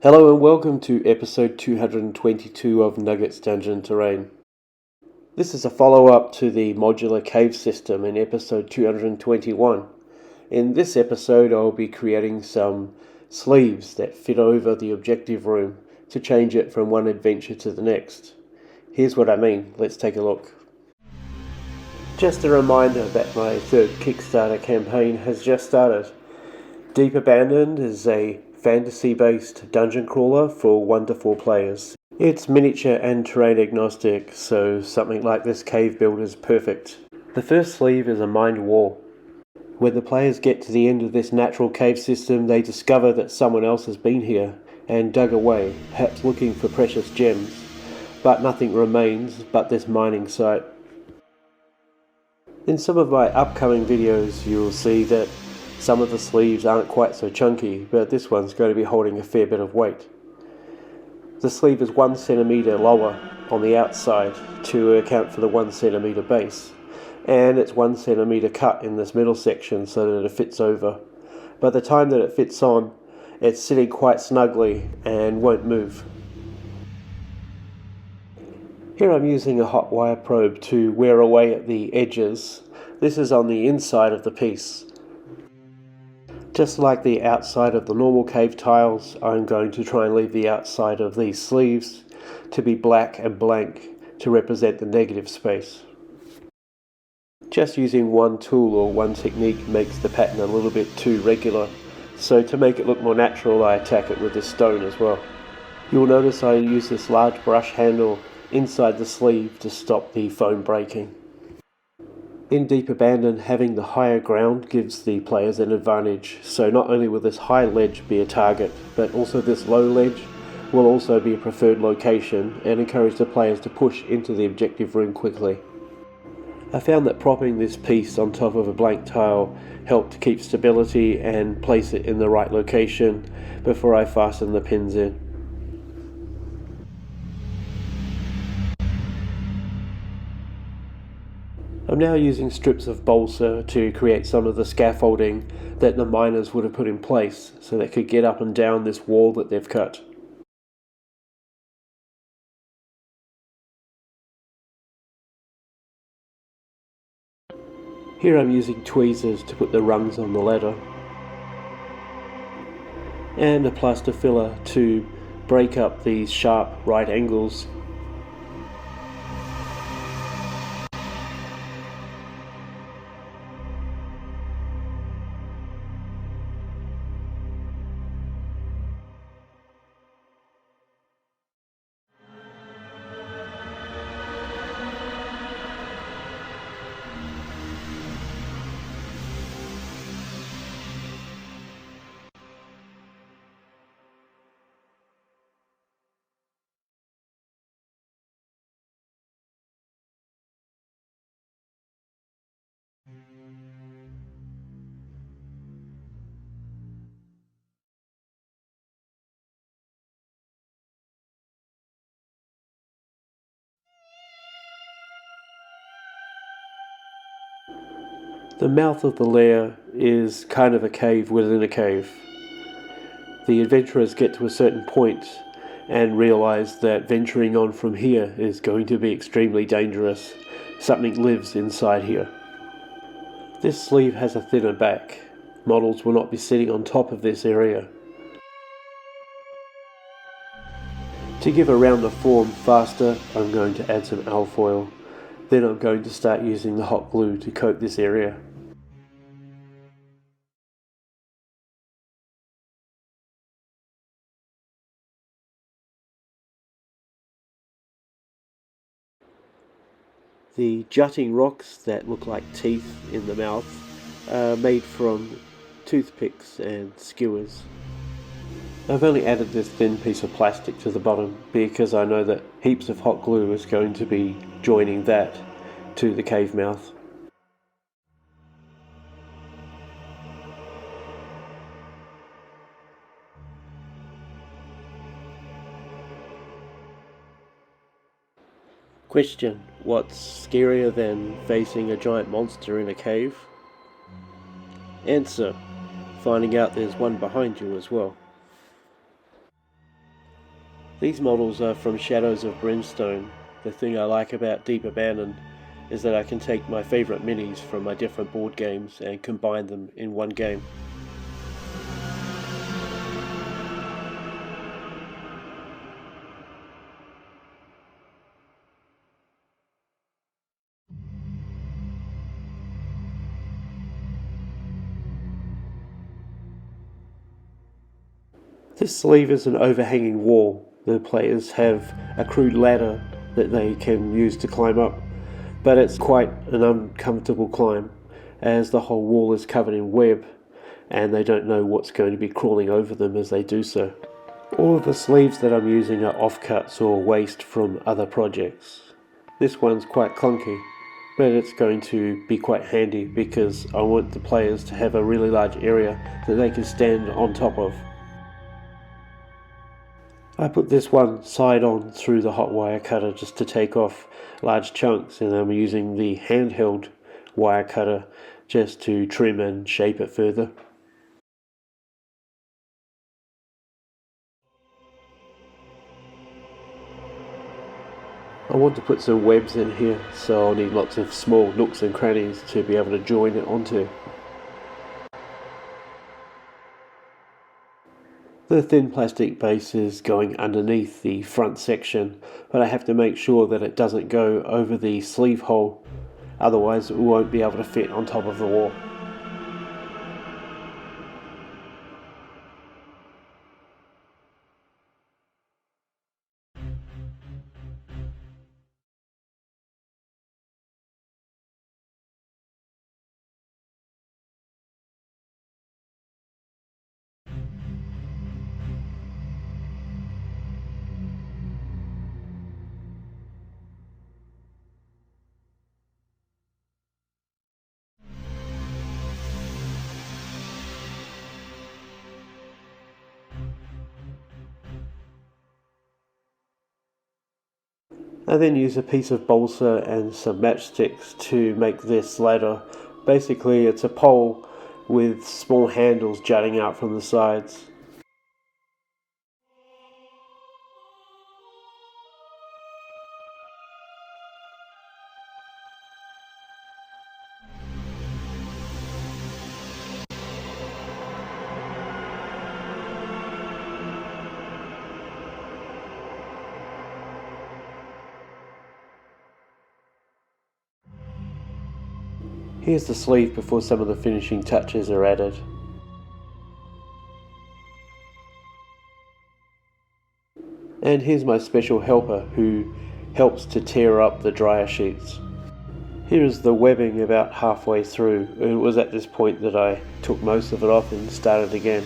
Hello and welcome to episode 222 of Nuggets Dungeon Terrain. This is a follow-up to the modular cave system in episode 221. In this episode I'll be creating some sleeves that fit over the objective room to change it from one adventure to the next. Here's what I mean, let's take a look. Just a reminder that my third Kickstarter campaign has just started. Deep Abandoned is a fantasy-based dungeon crawler for 1 to 4 players. It's miniature and terrain agnostic, so something like this cave build is perfect. The first sleeve is a mined wall. When the players get to the end of this natural cave system, they discover that someone else has been here and dug away, perhaps looking for precious gems, but nothing remains but this mining site. In some of my upcoming videos you'll see that some of the sleeves aren't quite so chunky, but this one's going to be holding a fair bit of weight. The sleeve is 1 centimetre lower on the outside to account for the 1 centimetre base, and it's 1 centimetre cut in this middle section so that it fits over. By the time that it fits on, it's sitting quite snugly and won't move. Here I'm using a hot wire probe to wear away at the edges. This is on the inside of the piece. Just like the outside of the normal cave tiles, I'm going to try and leave the outside of these sleeves to be black and blank to represent the negative space. Just using one tool or one technique makes the pattern a little bit too regular, so to make it look more natural I attack it with this stone as well. You'll notice I use this large brush handle inside the sleeve to stop the foam breaking. In Deep Abandon, having the higher ground gives the players an advantage, so not only will this high ledge be a target, but also this low ledge will also be a preferred location and encourage the players to push into the objective room quickly. I found that propping this piece on top of a blank tile helped keep stability and place it in the right location before I fasten the pins in. I'm now using strips of balsa to create some of the scaffolding that the miners would have put in place so they could get up and down this wall that they've cut. Here I'm using tweezers to put the rungs on the ladder, and a plaster filler to break up these sharp right angles. The mouth of the lair is kind of a cave within a cave. The adventurers get to a certain point and realise that venturing on from here is going to be extremely dangerous. Something lives inside here. This sleeve has a thinner back. Models will not be sitting on top of this area. To give a rounder form faster, I'm going to add some alfoil. Then I'm going to start using the hot glue to coat this area. The jutting rocks that look like teeth in the mouth are made from toothpicks and skewers. I've only added this thin piece of plastic to the bottom because I know that heaps of hot glue is going to be joining that to the cave mouth. Question: what's scarier than facing a giant monster in a cave? Answer: finding out there's one behind you as well. These models are from Shadows of Brimstone. The thing I like about Deep Abandon is that I can take my favourite minis from my different board games and combine them in one game. This sleeve is an overhanging wall. The players have a crude ladder that they can use to climb up, but it's quite an uncomfortable climb as the whole wall is covered in web and they don't know what's going to be crawling over them as they do so. All of the sleeves that I'm using are offcuts or waste from other projects. This one's quite clunky, but it's going to be quite handy because I want the players to have a really large area that they can stand on top of. I put this one side on through the hot wire cutter just to take off large chunks, and I'm using the handheld wire cutter just to trim and shape it further. I want to put some webs in here, so I'll need lots of small nooks and crannies to be able to join it onto. The thin plastic base is going underneath the front section, but I have to make sure that it doesn't go over the sleeve hole, otherwise it won't be able to fit on top of the wall. I then use a piece of balsa and some matchsticks to make this ladder. Basically it's a pole with small handles jutting out from the sides. Here's the sleeve before some of the finishing touches are added. And here's my special helper who helps to tear up the dryer sheets. Here is the webbing about halfway through. It was at this point that I took most of it off and started again.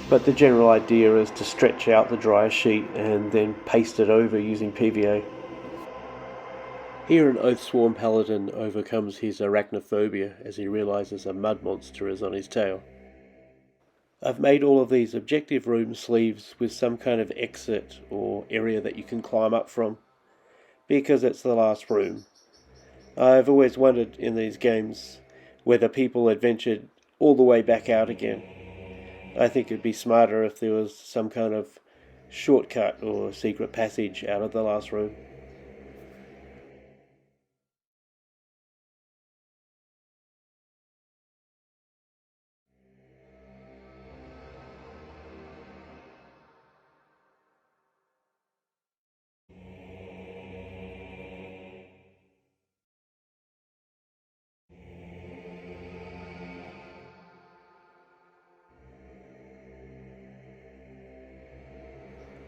But the general idea is to stretch out the dryer sheet and then paste it over using PVA. Here an Oathsworn Paladin overcomes his arachnophobia as he realises a mud monster is on his tail. I've made all of these objective room sleeves with some kind of exit or area that you can climb up from, because it's the last room. I've always wondered in these games whether people adventured all the way back out again. I think it'd be smarter if there was some kind of shortcut or secret passage out of the last room.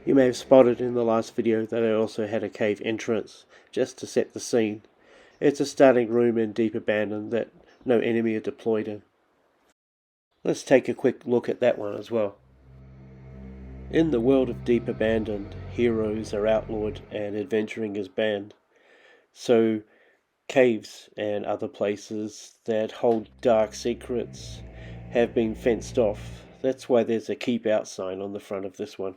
You may have spotted in the last video that I also had a cave entrance, just to set the scene. It's a starting room in Deep Abandon that no enemy are deployed in. Let's take a quick look at that one as well. In the world of Deep Abandon, heroes are outlawed and adventuring is banned. So caves and other places that hold dark secrets have been fenced off. That's why there's a keep out sign on the front of this one.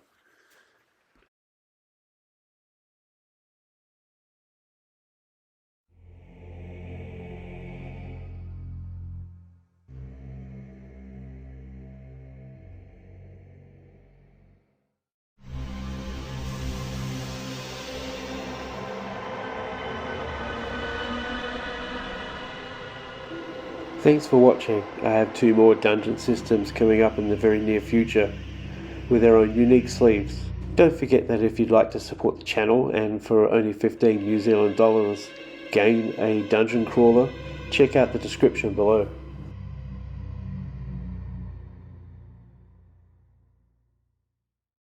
Thanks for watching. I have 2 more dungeon systems coming up in the very near future with their own unique sleeves. Don't forget that if you'd like to support the channel and for only 15 New Zealand dollars gain a dungeon crawler, check out the description below.